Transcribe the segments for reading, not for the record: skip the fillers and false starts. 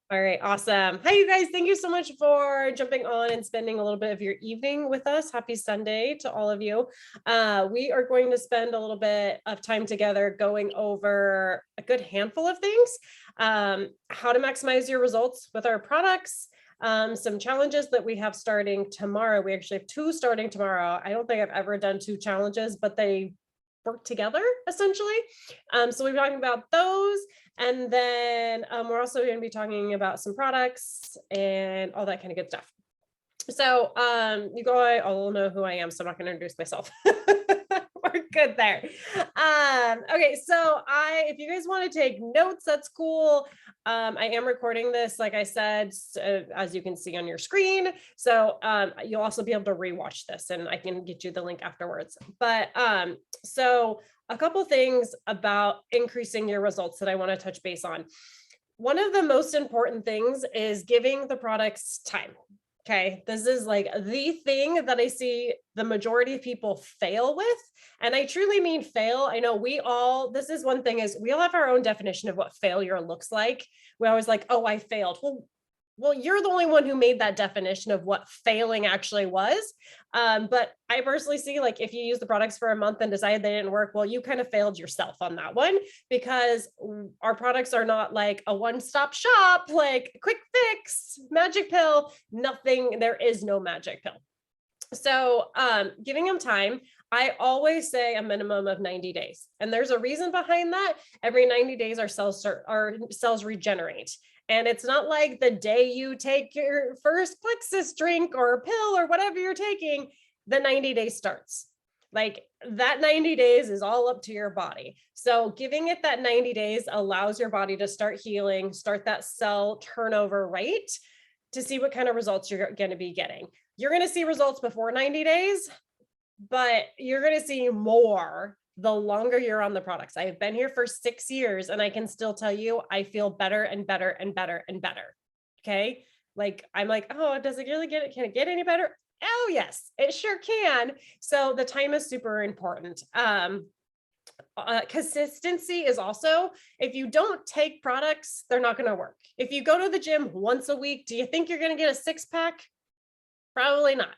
All right, awesome. Hi, you guys. Thank you so much for jumping on and spending a little bit of your evening with us. Happy Sunday to all of you. We are going to spend a little bit of time together going over a good handful of things, how to maximize your results with our products, some challenges that we have starting tomorrow. We actually have two starting tomorrow. I don't think I've ever done two challenges, but they work together essentially. So we're talking about those. And then we're also going to be talking about some products and all that kind of good stuff. So you guys all know who I am, so I'm not going to introduce myself. We're good there. Okay, so if you guys want to take notes, that's cool. I am recording this, like I said, as you can see on your screen. So you'll also be able to rewatch this, and I can get you the link afterwards. But so a couple things about increasing your results that I want to touch base on. One of the most important things is giving the products time. Okay, this is like the thing that I see the majority of people fail with. And I truly mean fail. I know this is one thing is we all have our own definition of what failure looks like. We always like, oh, I failed. Well, you're the only one who made that definition of what failing actually was. But I personally see like if you use the products for a month and decide they didn't work, well, you kind of failed yourself on that one because our products are not like a one-stop shop, like quick fix, magic pill, nothing. There is no magic pill. So giving them time, I always say a minimum of 90 days. And there's a reason behind that. Every 90 days, our cells regenerate. And it's not like the day you take your first Plexus drink or pill or whatever you're taking, the 90 days starts. Like that 90 days is all up to your body. So giving it that 90 days allows your body to start healing, start that cell turnover rate to see what kind of results you're going to be getting. You're going to see results before 90 days, but you're going to see more the longer you're on the products. I have been here for 6 years and I can still tell you, I feel better and better and better and better. Okay. Like, I'm like, oh, does it really can it get any better? Oh, yes, it sure can. So the time is super important. Consistency is also, if you don't take products, they're not going to work. If you go to the gym once a week, do you think you're going to get a six pack? Probably not.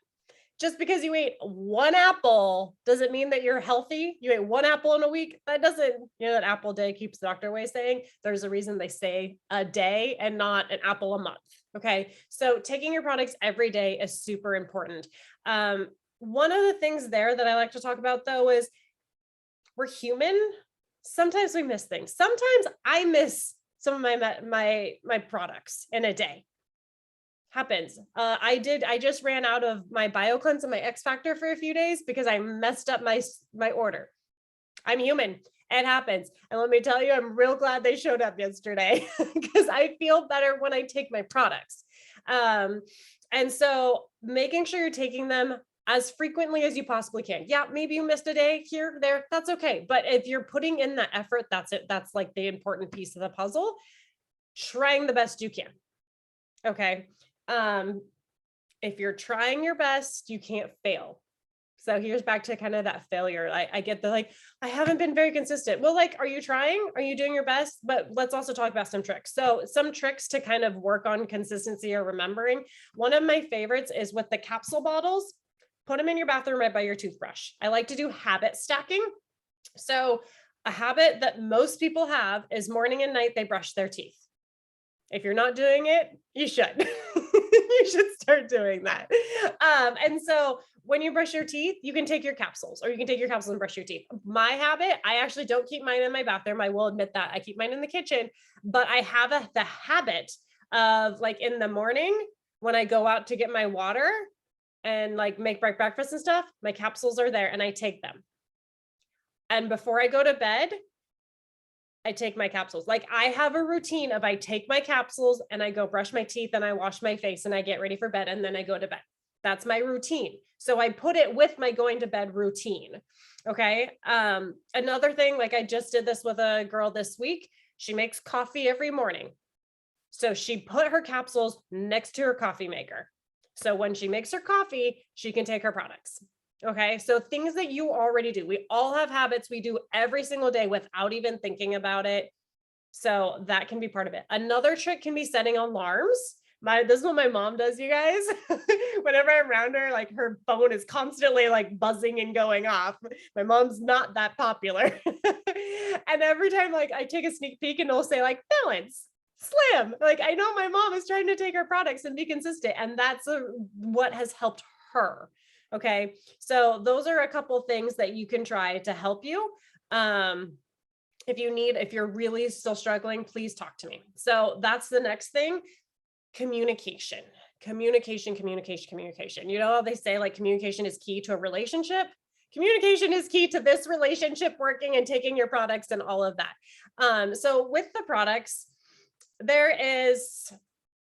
Just because you ate one apple doesn't mean that you're healthy. You ate one apple in a week. That doesn't, that apple day keeps the doctor away saying. There's a reason they say a day and not an apple a month. Okay. So taking your products every day is super important. One of the things there that I like to talk about though is we're human. Sometimes we miss things. Sometimes I miss some of my products in a day. Happens. I just ran out of my BioCleanse and my X Factor for a few days because I messed up my order. I'm human. It happens. And let me tell you, I'm real glad they showed up yesterday because I feel better when I take my products. And so making sure you're taking them as frequently as you possibly can. Yeah, maybe you missed a day here, there, that's okay. But if you're putting in that effort, that's it. That's like the important piece of the puzzle. Trying the best you can. Okay. If you're trying your best, you can't fail. So here's back to kind of that failure. I get the like, I haven't been very consistent. Well, like, are you trying? Are you doing your best? But let's also talk about some tricks. So some tricks to kind of work on consistency or remembering. One of my favorites is with the capsule bottles. Put them in your bathroom right by your toothbrush. I like to do habit stacking. So a habit that most people have is morning and night, they brush their teeth. If you're not doing it, you should. You should start doing that. And so when you brush your teeth, you can take your capsules or you can take your capsules and brush your teeth. My habit, I actually don't keep mine in my bathroom. I will admit that I keep mine in the kitchen, but I have the habit of like in the morning when I go out to get my water and like make breakfast and stuff, my capsules are there and I take them. And before I go to bed, I take my capsules. Like I have a routine of I take my capsules and I go brush my teeth and I wash my face and I get ready for bed and then I go to bed. That's my routine. So I put it with my going to bed routine. Okay. Another thing, like I just did this with a girl this week. She makes coffee every morning. So she put her capsules next to her coffee maker. So when she makes her coffee, she can take her products. Okay. So things that you already do, we all have habits we do every single day without even thinking about it. So that can be part of it. Another trick can be setting alarms. This is what my mom does, you guys. Whenever I'm around her, like her phone is constantly like buzzing and going off. My mom's not that popular. And every time like I take a sneak peek and it'll say like balance, slim. Like I know my mom is trying to take our products and be consistent. And that's what has helped her. Okay. So those are a couple things that you can try to help you. If you're really still struggling, please talk to me. So that's the next thing. Communication. You know how they say like communication is key to a relationship? Communication is key to this relationship working and taking your products and all of that. So with the products,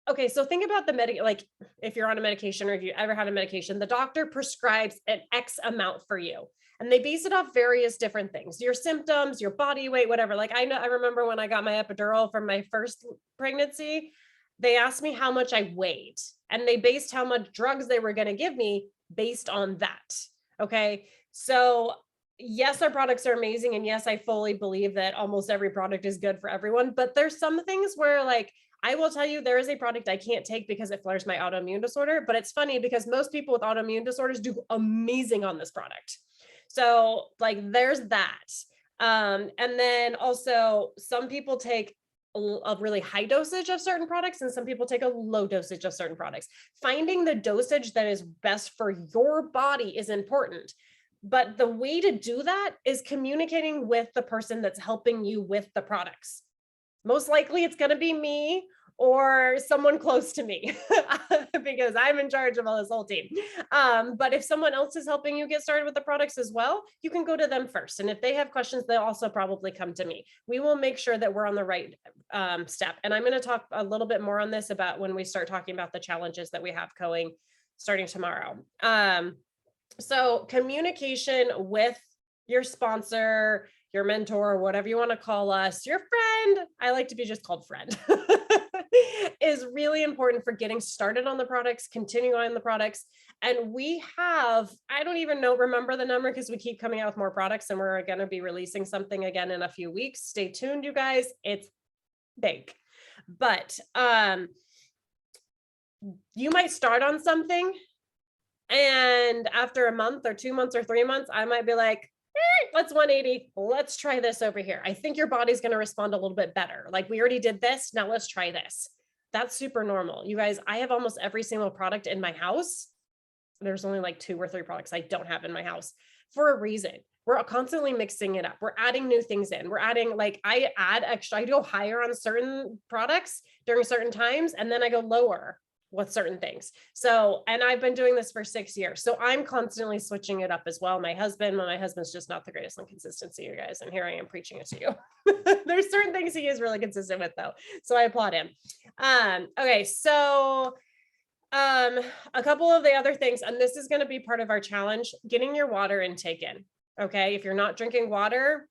okay, so think about like if you're on a medication or if you ever had a medication, the doctor prescribes an X amount for you. And they base it off various different things, your symptoms, your body weight, whatever. Like I remember when I got my epidural from my first pregnancy, they asked me how much I weighed and they based how much drugs they were going to give me based on that. Okay. So yes, our products are amazing. And yes, I fully believe that almost every product is good for everyone, but there's some things where like, I will tell you, there is a product I can't take because it flares my autoimmune disorder, but it's funny because most people with autoimmune disorders do amazing on this product. So like, there's that. And then also some people take a really high dosage of certain products and some people take a low dosage of certain products. Finding the dosage that is best for your body is important. But the way to do that is communicating with the person that's helping you with the products. Most likely it's going to be me or someone close to me because I'm in charge of all this whole team. But if someone else is helping you get started with the products as well, you can go to them first. And if they have questions, they'll also probably come to me. We will make sure that we're on the right step. And I'm going to talk a little bit more on this about when we start talking about the challenges that we have going starting tomorrow. So communication with your sponsor, your mentor, whatever you want to call us, your friend, I like to be just called friend, is really important for getting started on the products, continuing on the products. And we have, I don't even remember the number because we keep coming out with more products and we're going to be releasing something again in a few weeks. Stay tuned, you guys. It's big. But you might start on something and after a month or 2 months or 3 months, I might be like, let's 180. Let's try this over here. I think your body's going to respond a little bit better. Like we already did this. Now let's try this. That's super normal. You guys, I have almost every single product in my house. There's only like 2 or 3 products I don't have in my house for a reason. We're constantly mixing it up. We're adding new things in. We're adding like, I add extra, I go higher on certain products during certain times, and then I go lower with certain things. So, and I've been doing this for 6 years. So I'm constantly switching it up as well. My husband's just not the greatest on consistency, you guys. And here I am preaching it to you. There's certain things he is really consistent with though. So I applaud him. Okay. So, a couple of the other things, and this is going to be part of our challenge, getting your water intake in. Okay. If you're not drinking water,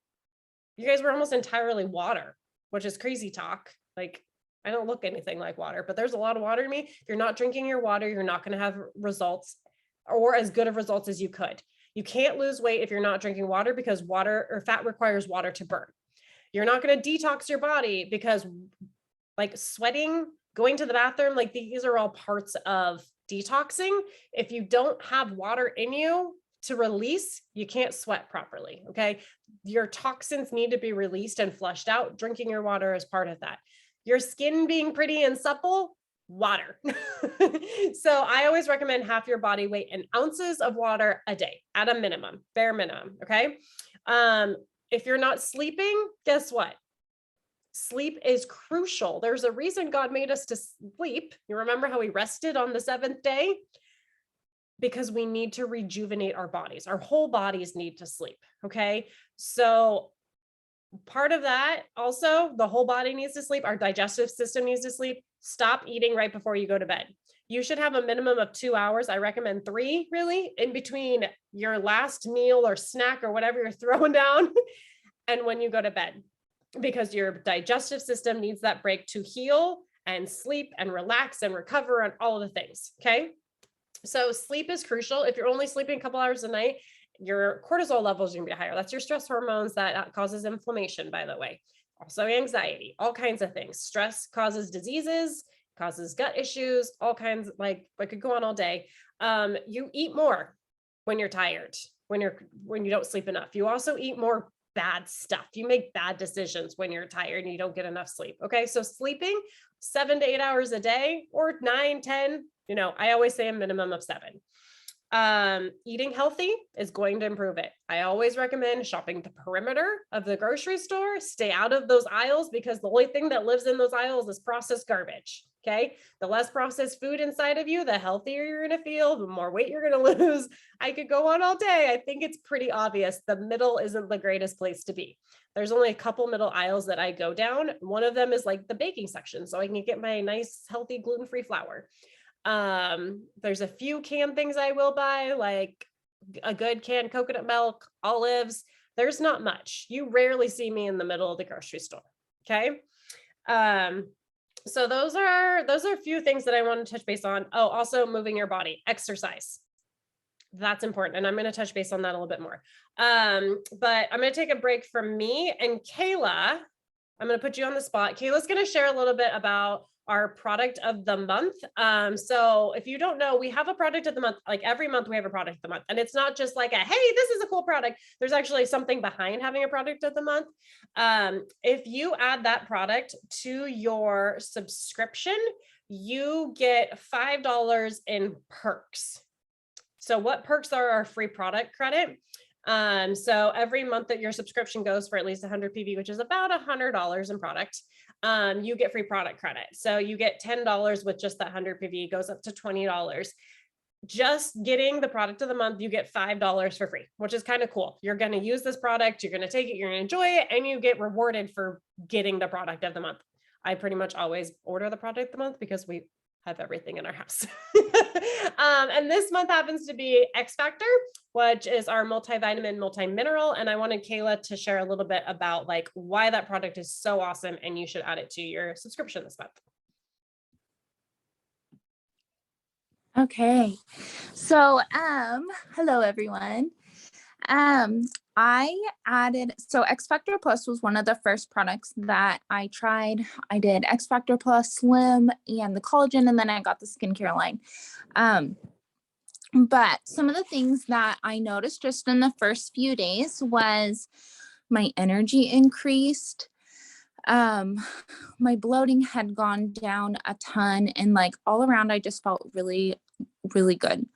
you guys were almost entirely water, which is crazy talk. Like, I don't look anything like water, but there's a lot of water in me. If you're not drinking your water, you're not going to have results or as good of results as you could. You can't lose weight if you're not drinking water because water or fat requires water to burn. You're not going to detox your body because like sweating, going to the bathroom, like these are all parts of detoxing. If you don't have water in you to release, you can't sweat properly. Okay. Your toxins need to be released and flushed out. Drinking your water is part of that. Your skin being pretty and supple, water. So I always recommend half your body weight in ounces of water a day at a minimum, bare minimum. Okay. If you're not sleeping, guess what? Sleep is crucial. There's a reason God made us to sleep. You remember how we rested on the 7th day? Because we need to rejuvenate our bodies. Our whole bodies need to sleep. Okay. So part of that also, the whole body needs to sleep. Our digestive system needs to sleep. Stop eating right before you go to bed. You should have a minimum of 2 hours. I recommend 3 really in between your last meal or snack or whatever you're throwing down and when you go to bed, because your digestive system needs that break to heal and sleep and relax and recover and all of the things. Okay. So sleep is crucial. If you're only sleeping a couple hours a night, your cortisol levels are going to be higher. That's your stress hormones that causes inflammation, by the way. also anxiety, all kinds of things. Stress causes diseases, causes gut issues, all kinds. Like I could go on all day. You eat more when you're tired, when you don't sleep enough. You also eat more bad stuff. You make bad decisions when you're tired and you don't get enough sleep. Okay. So sleeping 7 to 8 hours a day, or 9, 10, I always say a minimum of 7. Eating healthy is going to improve it. I always recommend shopping the perimeter of the grocery store. Stay out of those aisles, because the only thing that lives in those aisles is processed garbage. Okay. The less processed food inside of you, the healthier you're going to feel, the more weight you're going to lose. I could go on all day. I think it's pretty obvious. The middle isn't the greatest place to be. There's only a couple middle aisles that I go down. One of them is like the baking section, so I can get my nice, healthy, gluten-free flour. There's a few canned things I will buy, like a good canned coconut milk, olives. There's not much. You rarely see me in the middle of the grocery store. Okay. So those are a few things that I want to touch base on. Oh, also moving your body, exercise. That's important. And I'm going to touch base on that a little bit more. But I'm going to take a break from me, and Kayla, I'm going to put you on the spot. Kayla's going to share a little bit about our product of the month. So if you don't know, we have a product of the month. Like every month we have a product of the month, and it's not just like hey, this is a cool product. There's actually something behind having a product of the month. If you add that product to your subscription, you get $5 in perks. So what perks are our free product credit? So every month that your subscription goes for at least 100 PV, which is about $100 in product, you get free product credit. So you get $10 with just that 100 PV, goes up to $20. Just getting the product of the month, you get $5 for free, which is kind of cool. You're going to use this product, you're going to take it, you're going to enjoy it, and you get rewarded for getting the product of the month. I pretty much always order the product of the month because we have everything in our house. And this month happens to be X Factor, which is our multivitamin, multi-mineral. And I wanted Kayla to share a little bit about like why that product is so awesome and you should add it to your subscription this month. Okay. So, hello everyone. So X Factor Plus was one of the first products that I tried. I did X Factor Plus Slim and the collagen, and then I got the skincare line. But some of the things that I noticed just in the first few days was my energy increased. My bloating had gone down a ton, and like all around, I just felt really, really good.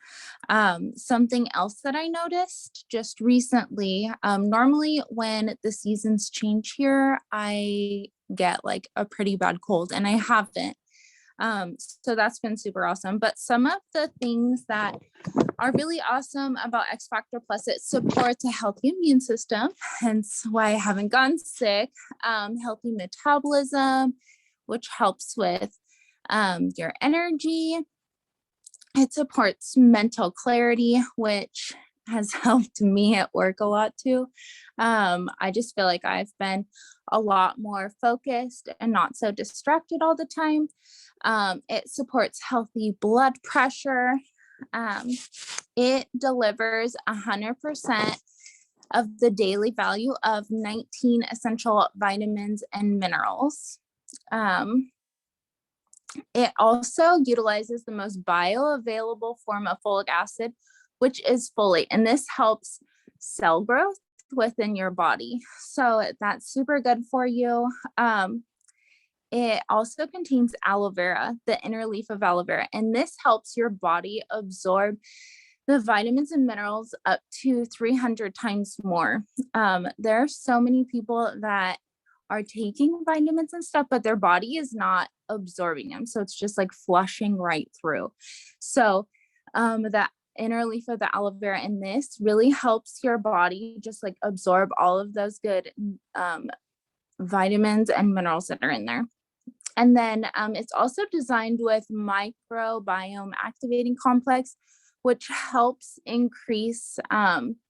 Something else that I noticed just recently, normally when the seasons change here, I get like a pretty bad cold, and I haven't. So that's been super awesome. But some of the things that are really awesome about X Factor Plus, it supports a healthy immune system, hence why I haven't gotten sick. Healthy metabolism, which helps with your energy. It supports mental clarity, which has helped me at work a lot too. I just feel like I've been a lot more focused and not so distracted all the time. It supports healthy blood pressure. It delivers 100% of the daily value of 19 essential vitamins and minerals. It also utilizes the most bioavailable form of folic acid, which is folate, and this helps cell growth within your body. So that's super good for you. It also contains aloe vera, the inner leaf of aloe vera, and this helps your body absorb the vitamins and minerals up to 300 times more. There are so many people that are taking vitamins and stuff, but their body is not absorbing them. So it's just like flushing right through. So that inner leaf of the aloe vera in this really helps your body just like absorb all of those good vitamins and minerals that are in there. And then it's also designed with microbiome activating complex, which helps increase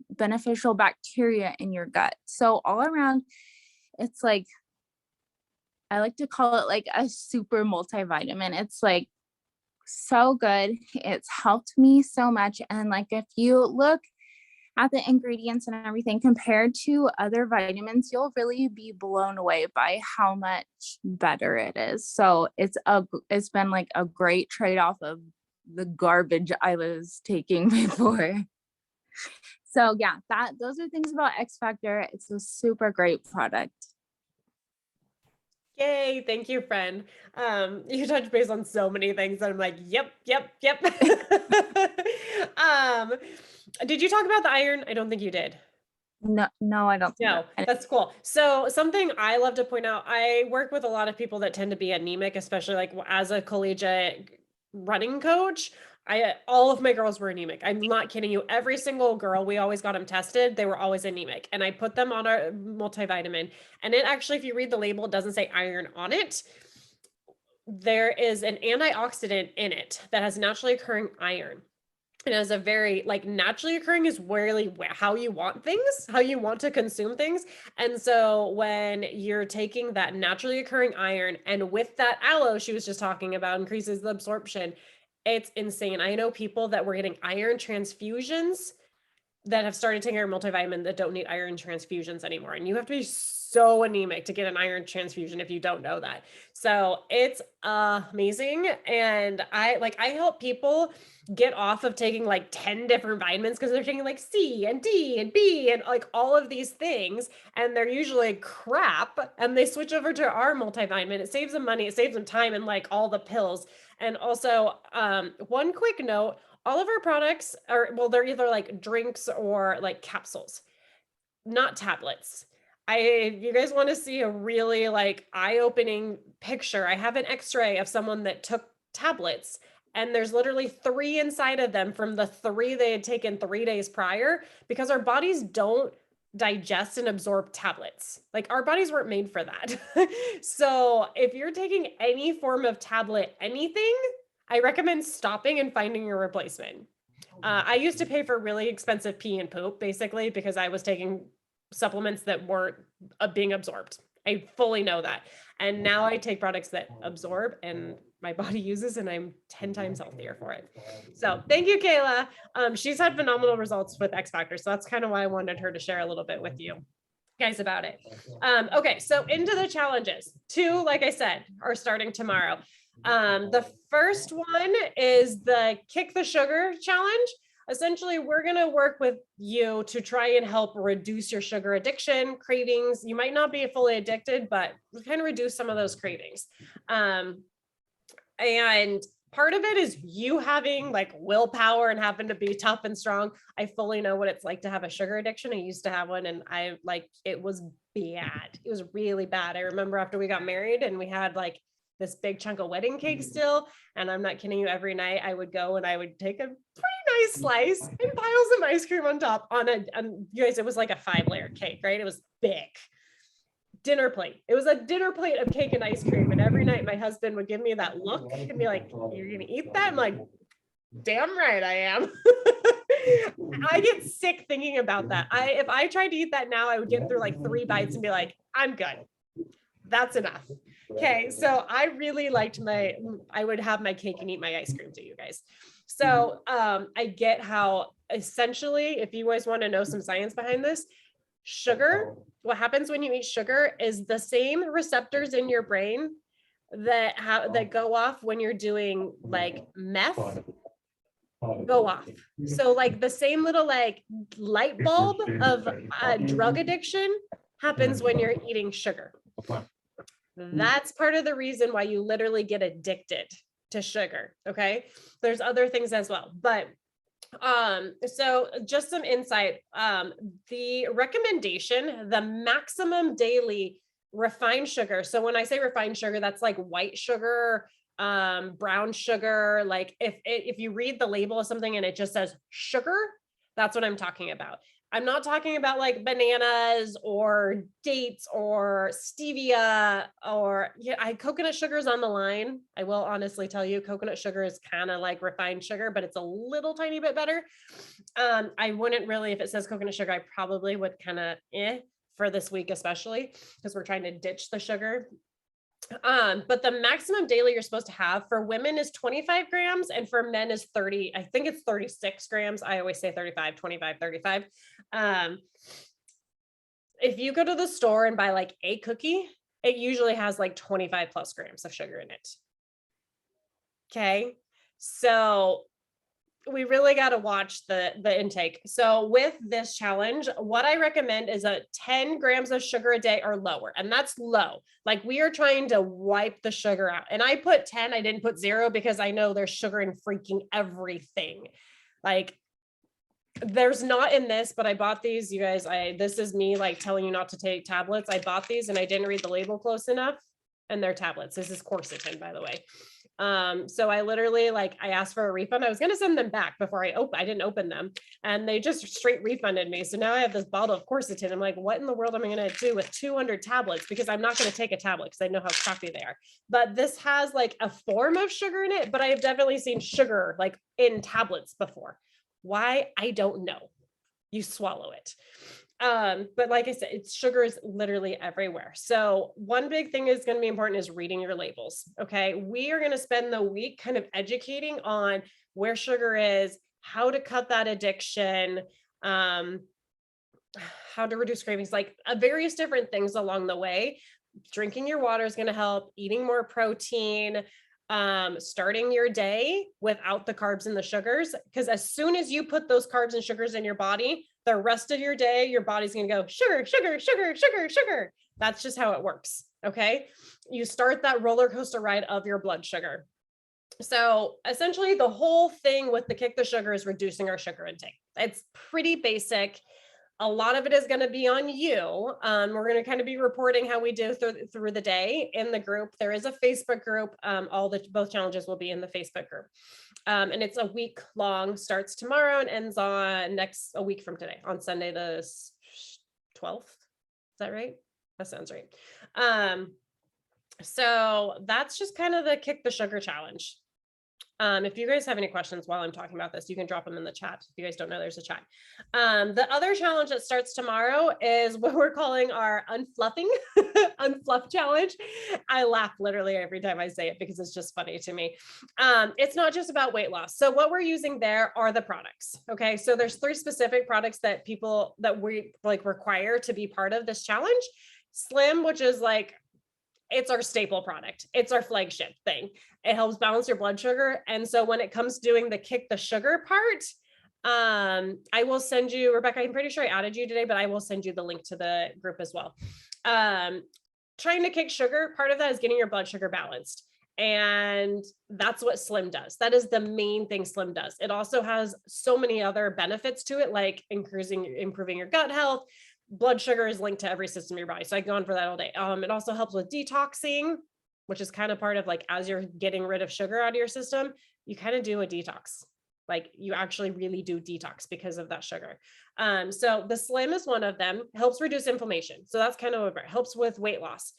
beneficial bacteria in your gut. So all around, it's like, I like to call it like a super multivitamin. It's like so good. It's helped me so much. And like, if you look at the ingredients and everything compared to other vitamins, you'll really be blown away by how much better it is. So it's been like a great trade-off of the garbage I was taking before. So yeah, those are things about X Factor. It's a super great product. Yay, thank you, friend. You touched base on so many things that I'm like, yep, yep, yep. um, did you talk about the iron? I don't think you did. No, no, I don't think No, that. that's cool. So something I love to point out, I work with a lot of people that tend to be anemic, especially like as a collegiate running coach. All of my girls were anemic. I'm not kidding you. Every single girl, we always got them tested. They were always anemic. And I put them on a multivitamin. And it actually, if you read the label, it doesn't say iron on it. There is an antioxidant in it that has naturally occurring iron. And as a very like naturally occurring is really how you want things, how you want to consume things. And so when you're taking that naturally occurring iron and with that aloe she was just talking about increases the absorption, it's insane. I know people that were getting iron transfusions that have started taking our multivitamin that don't need iron transfusions anymore. And you have to be so anemic to get an iron transfusion if you don't know that. So it's amazing. And I help people get off of taking like 10 different vitamins because they're taking like C and D and B and like all of these things. And they're usually crap. And they switch over to our multivitamin. It saves them money, it saves them time and like all the pills. And also, one quick note, all of our products are, well, they're either like drinks or like capsules, not tablets. If you guys want to see a really like eye-opening picture, I have an x-ray of someone that took tablets and there's literally 3 inside of them from the 3 they had taken 3 days prior because our bodies don't digest and absorb tablets. Like our bodies weren't made for that. So if you're taking any form of tablet, anything, I recommend stopping and finding a replacement. I used to pay for really expensive pee and poop basically because I was taking supplements that weren't being absorbed. I fully know that. And now I take products that absorb and my body uses and I'm 10 times healthier for it. So thank you, Kayla. She's had phenomenal results with X Factor. So that's kind of why I wanted her to share a little bit with you guys about it. Okay, so into the challenges. 2, like I said, are starting tomorrow. The first one is the Kick the Sugar challenge. Essentially, we're going to work with you to try and help reduce your sugar addiction, cravings. You might not be fully addicted, but kind of reduce some of those cravings. And part of it is you having like willpower and having to be tough and strong. I fully know what it's like to have a sugar addiction. I used to have one and I like, it was bad. It was really bad. I remember after we got married and we had like this big chunk of wedding cake still. And I'm not kidding you, every night I would go and I would take a pretty nice slice and pile some ice cream on top you guys, it was like a 5-layer cake, right? It was big. Dinner plate. It was a dinner plate of cake and ice cream. And every night my husband would give me that look and be like, you're going to eat that? I'm like, damn right I am. I get sick thinking about that. If I tried to eat that now, I would get through like 3 bites and be like, I'm good. That's enough. Okay. So I really liked I would have my cake and eat my ice cream too, you guys. So I get how essentially, if you guys want to know some science behind this, sugar, what happens when you eat sugar is the same receptors in your brain that go off when you're doing like meth go off. So like the same little like light bulb of drug addiction happens when you're eating sugar. That's part of the reason why you literally get addicted to sugar. Okay. There's other things as well, but so just some insight. The recommendation, the maximum daily refined sugar. So when I say refined sugar, that's like white sugar, brown sugar. Like if you read the label of something and it just says sugar, that's what I'm talking about. I'm not talking about like bananas or dates or stevia or coconut sugar is on the line. I will honestly tell you, coconut sugar is kind of like refined sugar, but it's a little tiny bit better. I wouldn't really, if it says coconut sugar, I probably would kind of for this week, especially because we're trying to ditch the sugar. But the maximum daily you're supposed to have for women is 25 grams and for men is 30. I think it's 36 grams. I always say 35, 25, 35. Um, if you go to the store and buy like a cookie, it usually has like 25 plus grams of sugar in it. Okay. So we really got to watch the intake. So with this challenge, what I recommend is a 10 grams of sugar a day or lower. And that's low. Like we are trying to wipe the sugar out. And I put 10, I didn't put 0 because I know there's sugar in freaking everything. Like there's not in this, but I bought these, you guys. This is me like telling you not to take tablets. I bought these and I didn't read the label close enough, and they're tablets. This is quercetin, by the way. So I literally I asked for a refund. I was going to send them back before I didn't open them, and they just straight refunded me. So now I have this bottle of quercetin. I'm like, what in the world am I going to do with 200 tablets? Because I'm not going to take a tablet because I know how crappy they are. But this has like a form of sugar in it, but I have definitely seen sugar like in tablets before. Why? I don't know. You swallow it. But like I said, sugar is literally everywhere. So one big thing is going to be important is reading your labels. Okay. We are going to spend the week kind of educating on where sugar is, how to cut that addiction, how to reduce cravings, like various different things along the way. Drinking your water is going to help, eating more protein, starting your day without the carbs and the sugars. Because as soon as you put those carbs and sugars in your body, the rest of your day, your body's going to go sugar, sugar, sugar, sugar, sugar. That's just how it works. Okay. You start that roller coaster ride of your blood sugar. So essentially the whole thing with the Kick the Sugar is reducing our sugar intake. It's pretty basic. A lot of it is going to be on you. We're going to kind of be reporting how we do through the day in the group. There is a Facebook group. Both challenges will be in the Facebook group. And it's a week long, starts tomorrow and ends on a week from today, on Sunday, the 12th. Is that right? That sounds right. So that's just kind of the Kick the Sugar challenge. If you guys have any questions while I'm talking about this, you can drop them in the chat. If you guys don't know, there's a chat. The other challenge that starts tomorrow is what we're calling our unfluffing, unfluff challenge. I laugh literally every time I say it because it's just funny to me. It's not just about weight loss. So what we're using there are the products. Okay. So there's 3 specific products that we require to be part of this challenge. Slim, which is it's our staple product. It's our flagship thing. It helps balance your blood sugar. And so when it comes to doing the Kick the Sugar part, I will send you, Rebecca, I'm pretty sure I added you today, but I will send you the link to the group as well. Trying to kick sugar, part of that is getting your blood sugar balanced. And that's what Slim does. That is the main thing Slim does. It also has so many other benefits to it, like improving your gut health. Blood sugar is linked to every system in your body. So I go on for that all day. It also helps with detoxing, which is kind of part of as you're getting rid of sugar out of your system, you kind of do a detox. You actually really do detox because of that sugar. So the Slim is one of them, helps reduce inflammation. So that's kind of what it helps with weight loss.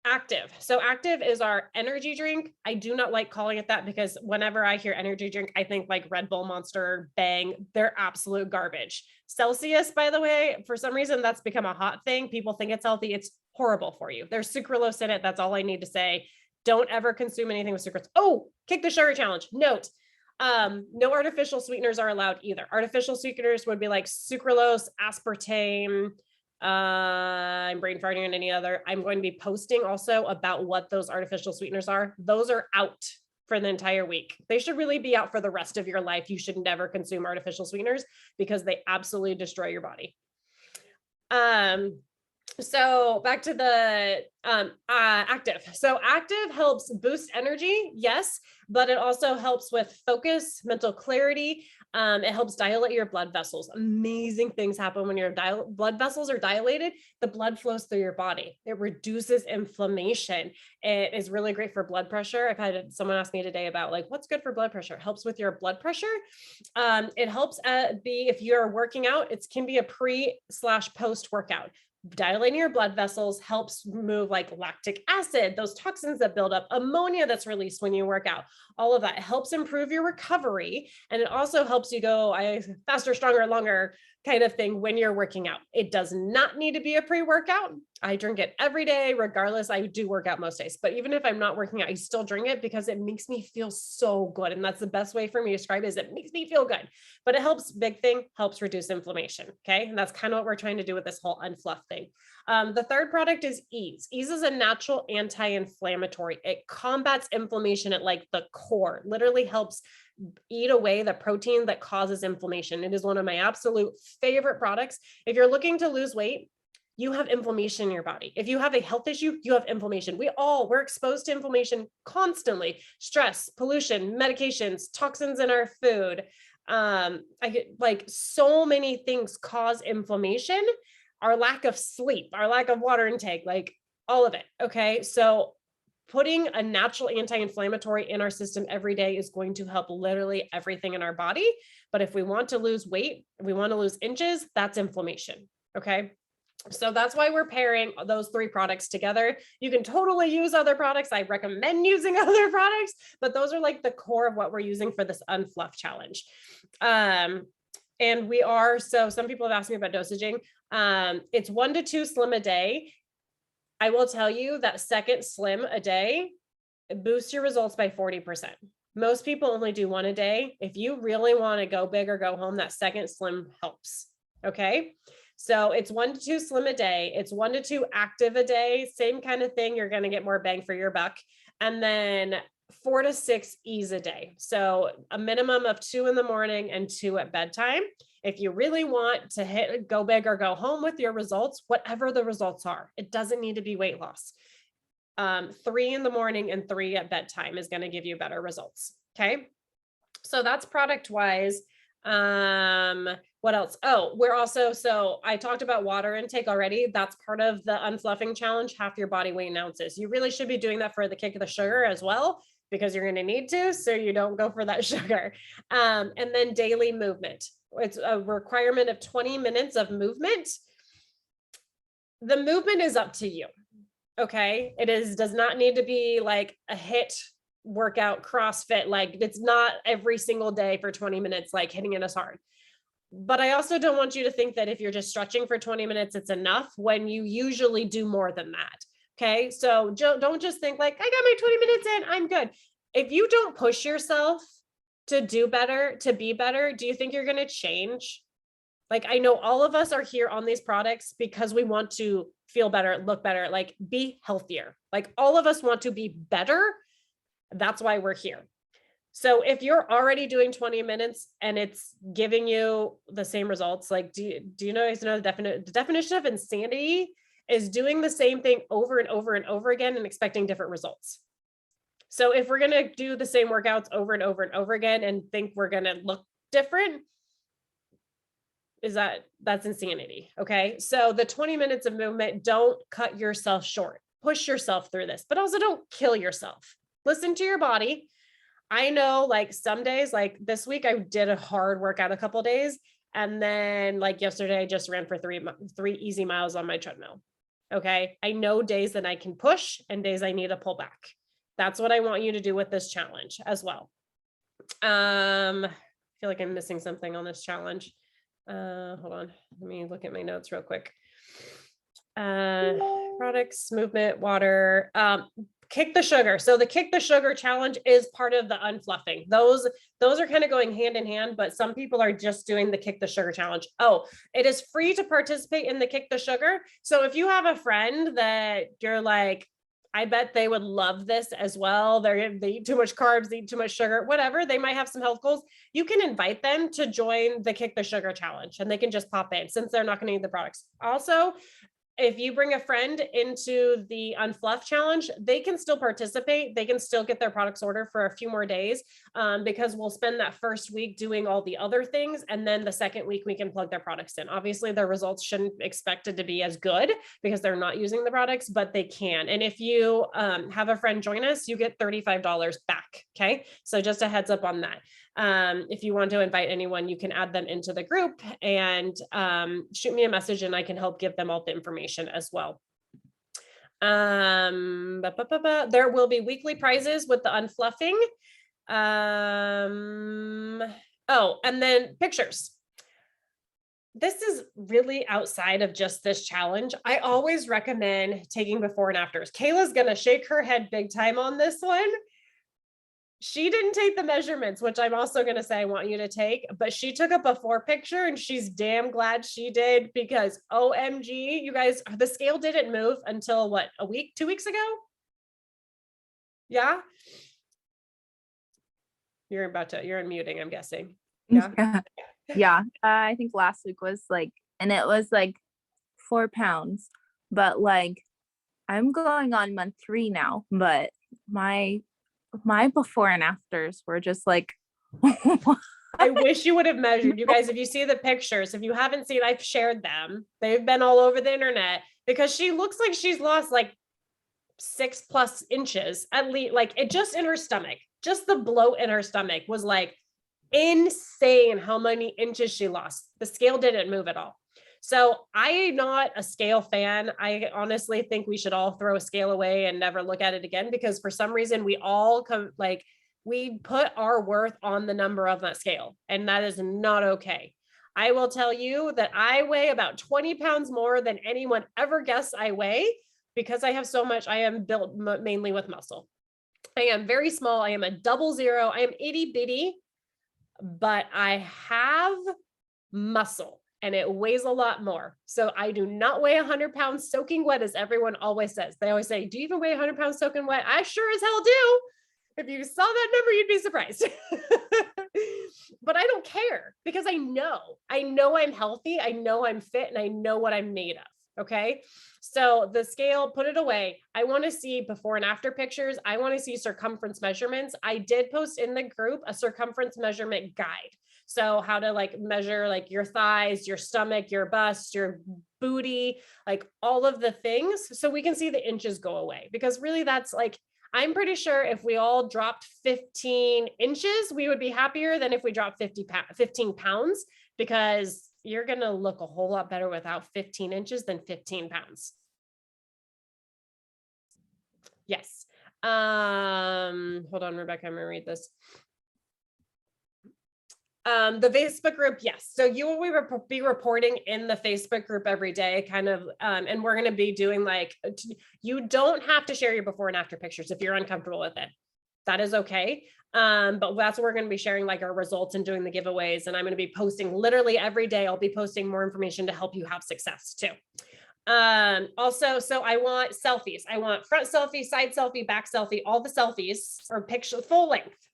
Active. So Active is our energy drink. I do not like calling it that because whenever I hear energy drink, I think Red Bull, Monster, Bang. They're absolute garbage. Celsius, by the way, for some reason, that's become a hot thing. People think it's healthy. It's horrible for you. There's sucralose in it. That's all I need to say. Don't ever consume anything with sucralose. Oh, Kick the Sugar challenge. Note, no artificial sweeteners are allowed either. Artificial sweeteners would be like sucralose, aspartame, I'm brain farting on any other. I'm going to be posting also about what those artificial sweeteners are. Those are out for the entire week. They should really be out for the rest of your life. You should never consume artificial sweeteners because they absolutely destroy your body. So back to the Active. So Active helps boost energy, yes, but it also helps with focus, mental clarity. It helps dilate your blood vessels. Amazing things happen when your blood vessels are dilated. The blood flows through your body. It reduces inflammation. It is really great for blood pressure. I've had someone ask me today about what's good for blood pressure. It helps with your blood pressure. It helps if you're working out, it can be a pre/post workout. Dilating your blood vessels helps move lactic acid, those toxins that build up, ammonia that's released when you work out, all of that. It helps improve your recovery. And it also helps you go faster, stronger, longer kind of thing when you're working out. It does not need to be a pre-workout. I drink it every day, regardless. I do work out most days, but even if I'm not working out, I still drink it because it makes me feel so good. And that's the best way for me to describe it, is it makes me feel good, but it helps, big thing, helps reduce inflammation. Okay. And that's kind of what we're trying to do with this whole unfluff thing. The third product is Ease. Ease is a natural anti-inflammatory. It combats inflammation at like the core, literally helps eat away the protein that causes inflammation. It is one of my absolute favorite products. If you're looking to lose weight, you have inflammation in your body. If you have a health issue, you have inflammation. We're exposed to inflammation constantly. Stress, pollution, medications, toxins in our food. I get like so many things cause inflammation. Our lack of sleep, our lack of water intake, like all of it. Okay. So putting a natural anti-inflammatory in our system every day is going to help literally everything in our body. But if we want to lose weight, if we want to lose inches, that's inflammation. Okay. So that's why we're pairing those three products together. You can totally use other products. I recommend using other products, but those are like the core of what we're using for this unfluff challenge. And so some people have asked me about dosaging. It's 1 to 2 slim a day. I will tell you that second slim a day boosts your results by 40%. Most people only do 1 a day. If you really want to go big or go home, that second slim helps. Okay. So it's 1 to 2 slim a day. It's 1 to 2 active a day. Same kind of thing. You're going to get more bang for your buck. And then 4 to 6 Ease a day. So a minimum of 2 in the morning and 2 at bedtime. If you really want to go big or go home with your results, whatever the results are, it doesn't need to be weight loss. 3 in the morning and 3 at bedtime is going to give you better results. Okay. So that's product wise. What else? Oh, so I talked about water intake already. That's part of the unfluffing challenge, half your body weight in ounces. You really should be doing that for the kick of the sugar as well, because you're going to need to, so you don't go for that sugar. And then daily movement. It's a requirement of 20 minutes of movement. The movement is up to you. Okay. Does not need to be like a HIIT workout, CrossFit. Like it's not every single day for 20 minutes, like hitting it as hard. But I also don't want you to think that if you're just stretching for 20 minutes, it's enough when you usually do more than that. Okay. So don't just think like, I got my 20 minutes in, I'm good. If you don't push yourself to do better, to be better, do you think you're going to change? Like, I know all of us are here on these products because we want to feel better, look better, like be healthier. Like all of us want to be better. That's why we're here. So if you're already doing 20 minutes and it's giving you the same results, like, do you know the definition of insanity is doing the same thing over and over and over again and expecting different results. So if we're going to do the same workouts over and over and over again and think we're going to look different, that's insanity. Okay. So the 20 minutes of movement, don't cut yourself short, push yourself through this, but also don't kill yourself. Listen to your body. I know like some days, like this week, I did a hard workout a couple of days. And then like yesterday, I just ran for three easy miles on my treadmill. Okay. I know days that I can push and days I need to pull back. That's what I want you to do with this challenge as well. I feel like I'm missing something on this challenge. Hold on. Let me look at my notes real quick. Products, movement, water, kick the sugar. So the kick the sugar challenge is part of the unfluffing. Those are kind of going hand in hand, but some people are just doing the kick the sugar challenge. Oh, it is free to participate in the kick the sugar. So if you have a friend that you're like, I bet they would love this as well. They eat too much carbs, they eat too much sugar, whatever. They might have some health goals. You can invite them to join the Kick the Sugar challenge and they can just pop in since they're not going to need the products. Also, if you bring a friend into the Unfluff challenge, they can still participate. They can still get their products ordered for a few more days because we'll spend that first week doing all the other things. And then the second week, we can plug their products in. Obviously, their results shouldn't be expected to be as good because they're not using the products, but they can. And if you have a friend join us, you get $35 back. Okay. So just a heads up on that. If you want to invite anyone, you can add them into the group and shoot me a message and I can help give them all the information as well. There will be weekly prizes with the unfluffing. Oh, and then pictures. this is really outside of just this challenge. I always recommend taking before and afters. Kayla's going to shake her head big time on this one. She didn't take the measurements, which I'm also going to say I want you to take, but she took a before picture and she's damn glad she did, because OMG, you guys, the scale didn't move until what, a week, 2 weeks ago? Yeah. You're unmuting, I'm guessing. Yeah. Yeah. I think last week was like, and it was like 4 pounds, but like I'm going on month 3 now, but my before and afters were just like, I wish you would have measured. You guys, if you see the pictures, if you haven't seen, I've shared them. They've been all over the internet, because she looks like she's lost like 6+ inches at least, like it just in her stomach, just the bloat in her stomach was like insane how many inches she lost. The scale didn't move at all. So I'm not a scale fan. I honestly think we should all throw a scale away and never look at it again, because for some reason we all come like we put our worth on the number of that scale, and that is not okay. I will tell you that I weigh about 20 pounds more than anyone ever guessed I weigh, because I have so much. I am built mainly with muscle. I am very small. I am a 00. I am itty bitty, but I have muscle and it weighs a lot more. So I do not weigh 100 pounds soaking wet, as everyone always says. They always say, do you even weigh 100 pounds soaking wet? I sure as hell do. If you saw that number, you'd be surprised. But I don't care, because I know I'm healthy. I know I'm fit, and I know what I'm made of. Okay. So the scale, put it away. I want to see before and after pictures. I want to see circumference measurements. I did post in the group a circumference measurement guide. So how to like measure like your thighs, your stomach, your bust, your booty, like all of the things. So we can see the inches go away, because really that's like, I'm pretty sure if we all dropped 15 inches, we would be happier than if we dropped 15 pounds, because you're going to look a whole lot better without 15 inches than 15 pounds. Yes. Hold on, Rebecca, I'm going to read this. The Facebook group, yes. So you will be reporting in the Facebook group every day, kind of, and we're going to be doing like, you don't have to share your before and after pictures if you're uncomfortable with it. That is okay. But that's what we're going to be sharing, like our results and doing the giveaways. And I'm going to be posting literally every day. I'll be posting more information to help you have success too. Also, so I want selfies. I want front selfie, side selfie, back selfie, all the selfies, or picture, full length.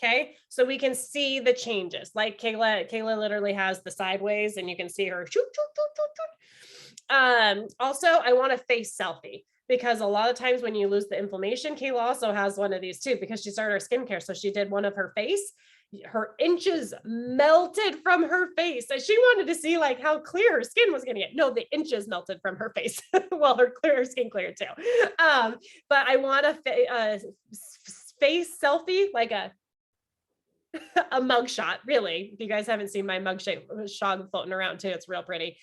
Okay. So we can see the changes. Like Kayla literally has the sideways, and you can see her. Also, I want a face selfie, because a lot of times when you lose the inflammation, Kayla also has one of these too, because she started her skincare. So she did one of her face, her inches melted from her face. And she wanted to see like how clear her skin was going to get. No, the inches melted from her face. Well, her skin cleared too. But I want a face selfie, like a mugshot, really. If you guys haven't seen my mugshot floating around too, it's real pretty.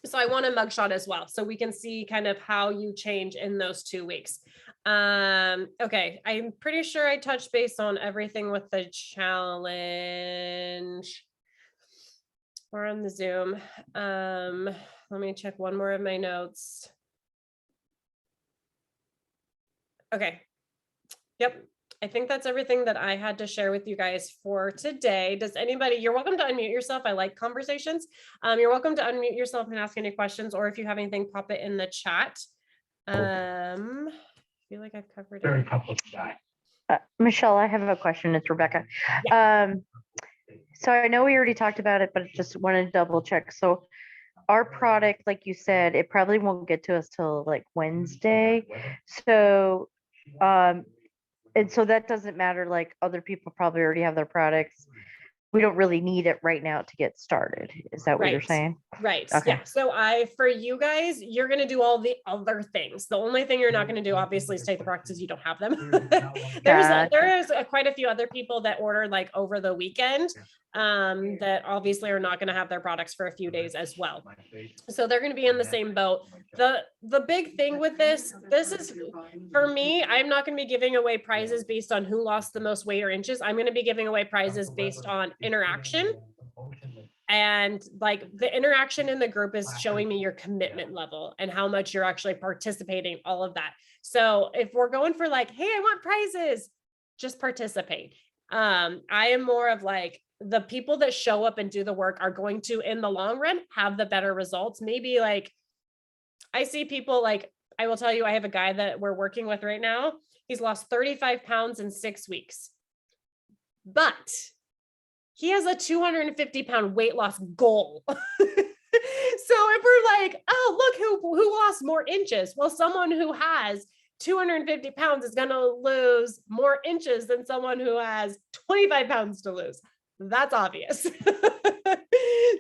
So I want a mugshot as well, so we can see kind of how you change in those 2 weeks. Okay, I'm pretty sure I touched base on everything with the challenge. We're on the Zoom. Let me check one more of my notes. Okay. Yep. I think that's everything that I had to share with you guys for today. Does anybody, you're welcome to unmute yourself. I like conversations. You're welcome to unmute yourself and ask any questions, or if you have anything, pop it in the chat. I feel like I've covered it. Michelle, I have a question. It's Rebecca. Yeah. So I know we already talked about it, but just wanted to double check. So our product, like you said, it probably won't get to us till like Wednesday. So, and so that doesn't matter, like other people probably already have their products. We don't really need it right now to get started. Is that what you're saying? Right. Okay. Yeah. So for you guys, you're going to do all the other things. The only thing you're not going to do, obviously, is take the products, because you don't have them. There is quite a few other people that ordered like over the weekend, that obviously are not going to have their products for a few days as well. So they're going to be in the same boat. The big thing with this is, for me, I'm not going to be giving away prizes based on who lost the most weight or inches. I'm going to be giving away prizes based on interaction And like the interaction in the group is showing me your commitment level and how much you're actually participating, all of that. So if we're going for like, hey, I want prizes, just participate. I am more of like, the people that show up and do the work are going to, in the long run, have the better results. Maybe like, I see people like, I will tell you, I have a guy that we're working with right now. He's lost 35 pounds in 6 weeks, but he has a 250-pound weight loss goal. So if we're like, oh, look who lost more inches. Well, someone who has 250 pounds is going to lose more inches than someone who has 25 pounds to lose. That's obvious.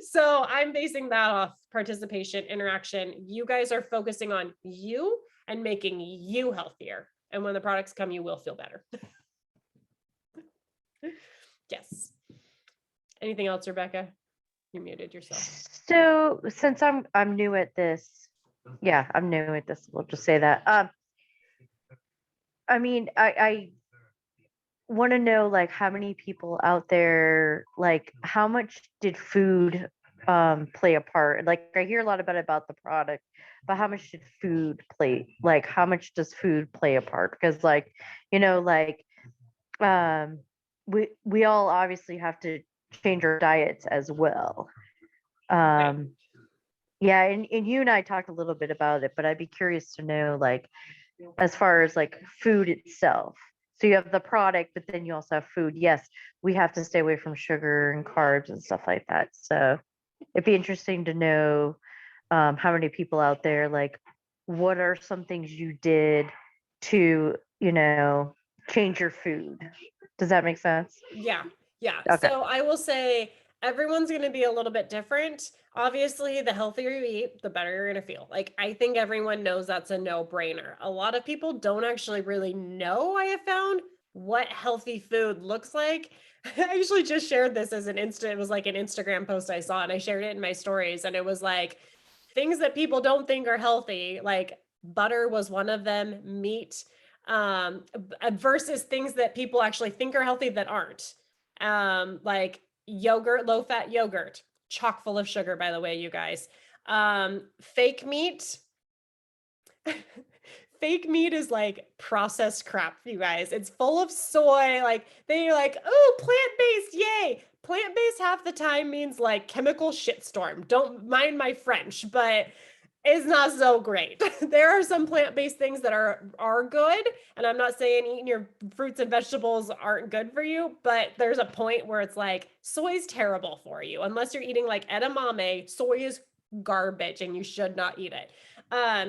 So I'm basing that off participation, interaction. You guys are focusing on you and making you healthier. And when the products come, you will feel better. Yes. Anything else, Rebecca? You muted yourself. So since I'm new at this, yeah, I'm new at this. We'll just say that. I mean, I want to know like how many people out there, like how much did food play a part? Like I hear a lot about the product, but how much did food play? Like how much does food play a part? Because like, you know, like we all obviously have to change our diets as well. Yeah, and you and I talked a little bit about it, but I'd be curious to know like as far as like food itself. So you have the product, but then you also have food. Yes, we have to stay away from sugar and carbs and stuff like that. So it'd be interesting to know how many people out there, like, what are some things you did to, you know, change your food? Does that make sense? Yeah. Yeah. Okay. So I will say everyone's going to be a little bit different. Obviously, the healthier you eat, the better you're going to feel. Like, I think everyone knows that's a no-brainer. A lot of people don't actually really know, I have found, what healthy food looks like. I actually just shared this as it was like an Instagram post I saw, and I shared it in my stories, and it was like things that people don't think are healthy, like butter was one of them, meat, versus things that people actually think are healthy that aren't. Like yogurt, low fat yogurt, chock full of sugar, by the way, you guys. Fake meat. Fake meat is like processed crap, you guys. It's full of soy. Like they're like, oh, plant-based, yay. Plant-based half the time means like chemical shitstorm. Don't mind my French, but it's not so great. There are some plant-based things that are good, and I'm not saying eating your fruits and vegetables aren't good for you, but there's a point where it's like soy is terrible for you. Unless you're eating like edamame, soy is garbage and you should not eat it.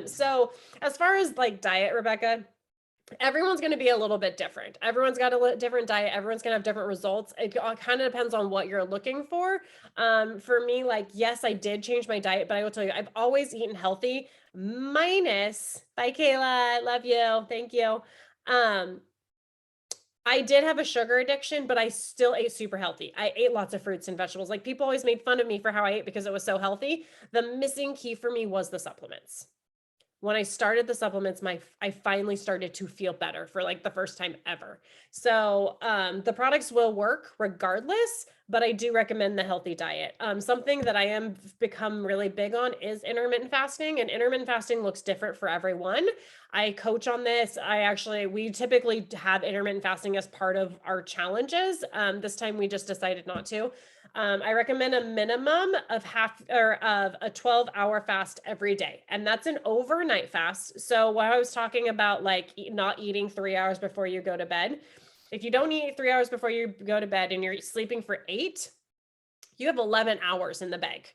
So as far as like diet, Rebecca, everyone's going to be a little bit different. Everyone's got a different diet. Everyone's going to have different results. It kind of depends on what you're looking for. For me, like, yes, I did change my diet, but I will tell you, I've always eaten healthy minus, bye Kayla, love you. Thank you. I did have a sugar addiction, but I still ate super healthy. I ate lots of fruits and vegetables. Like people always made fun of me for how I ate because it was so healthy. The missing key for me was the supplements. When I started the supplements, I finally started to feel better for like the first time ever. So the products will work regardless, but I do recommend the healthy diet. Something that I am become really big on is intermittent fasting, and intermittent fasting looks different for everyone. I coach on this. We typically have intermittent fasting as part of our challenges. This time we just decided not to. I recommend a minimum of of a 12-hour fast every day. And that's an overnight fast. So when I was talking about like not eating 3 hours before you go to bed, if you don't eat 3 hours before you go to bed and you're sleeping for 8, you have 11 hours in the bank.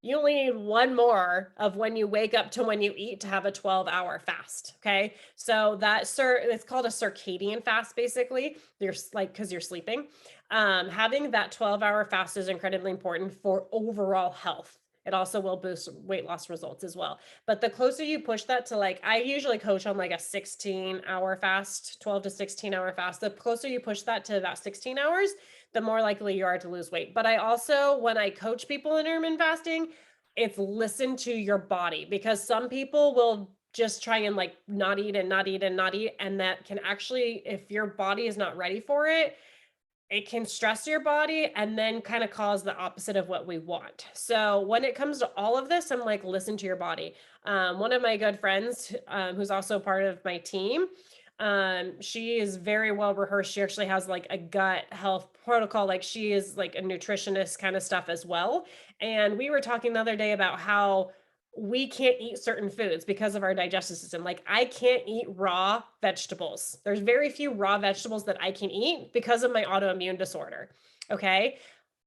You only need one more of when you wake up to when you eat to have a 12-hour fast. Okay. So it's called a circadian fast, basically. You're like, because you're sleeping. Having that 12-hour fast is incredibly important for overall health. It also will boost weight loss results as well. But the closer you push that to like, I usually coach on like a 16-hour fast, 12 to 16-hour fast. The closer you push that to about 16 hours, the more likely you are to lose weight. But I also, when I coach people in intermittent fasting, it's listen to your body, because some people will just try and like not eat and not eat and not eat. And that can actually, if your body is not ready for it, it can stress your body and then kind of cause the opposite of what we want. So when it comes to all of this, I'm like, listen to your body. One of my good friends, who's also part of my team, she is very well rehearsed. She actually has like a gut health protocol. Like she is like a nutritionist kind of stuff as well. And we were talking the other day about how we can't eat certain foods because of our digestive system. Like I can't eat raw vegetables. There's very few raw vegetables that I can eat because of my autoimmune disorder. Okay.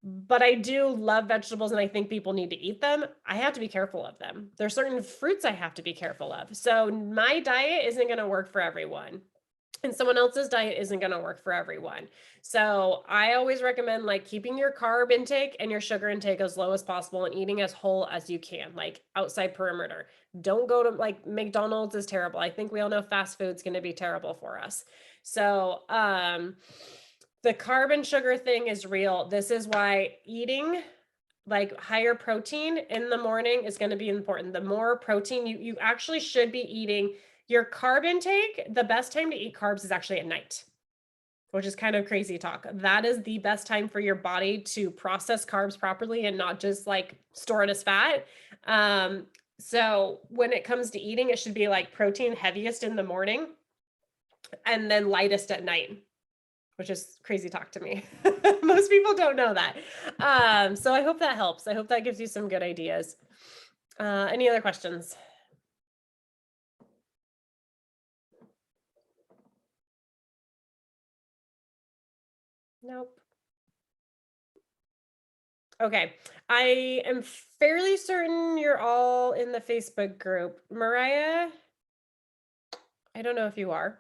But I do love vegetables and I think people need to eat them. I have to be careful of them. There's certain fruits I have to be careful of. So my diet isn't going to work for everyone. And someone else's diet isn't going to work for everyone. So I always recommend like keeping your carb intake and your sugar intake as low as possible and eating as whole as you can, like outside perimeter. Don't go to like McDonald's is terrible. I think we all know fast food's going to be terrible for us. So, the carb and sugar thing is real. This is why eating like higher protein in the morning is going to be important. The more protein you actually should be eating your carb intake, the best time to eat carbs is actually at night, which is kind of crazy talk. That is the best time for your body to process carbs properly and not just like store it as fat. So when it comes to eating, it should be like protein heaviest in the morning and then lightest at night, which is crazy talk to me. Most people don't know that. So I hope that helps. I hope that gives you some good ideas. Any other questions? Nope. Okay. I am fairly certain you're all in the Facebook group. Mariah, I don't know if you are.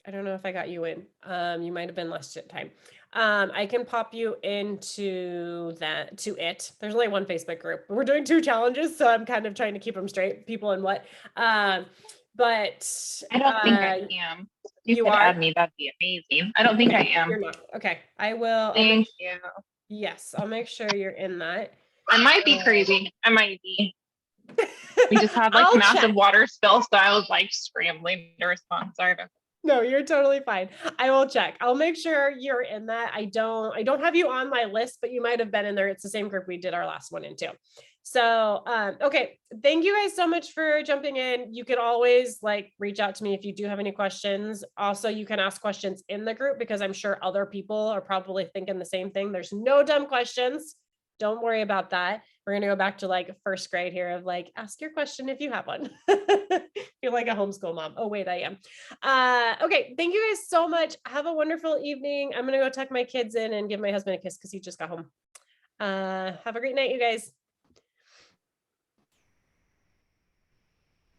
I don't know if I got you in. You might have been last time. I can pop you into that to it. There's only one Facebook group. We're doing 2 challenges, so I'm kind of trying to keep them straight. People in what? But I don't think I am. If you could are? add me, that'd be amazing. I don't think I Okay, am. you're not. Okay, I will. I'll Thank make, you. yes, I'll make sure you're in that. I might be crazy. I might be. We just had like I'll massive check. water spill, so I was like scrambling to respond. Sorry about that. No, you're totally fine. I will check. I'll make sure you're in that. I don't have you on my list, but you might have been in there. It's the same group we did our last one into. So, okay. Thank you guys so much for jumping in. You can always like reach out to me if you do have any questions. Also, you can ask questions in the group because I'm sure other people are probably thinking the same thing. There's no dumb questions. Don't worry about that. We're going to go back to like first grade here of like, ask your question if you have one. You're like a homeschool mom. Oh, wait, I am. Okay. Thank you guys so much. Have a wonderful evening. I'm going to go tuck my kids in and give my husband a kiss because he just got home. Have a great night, you guys.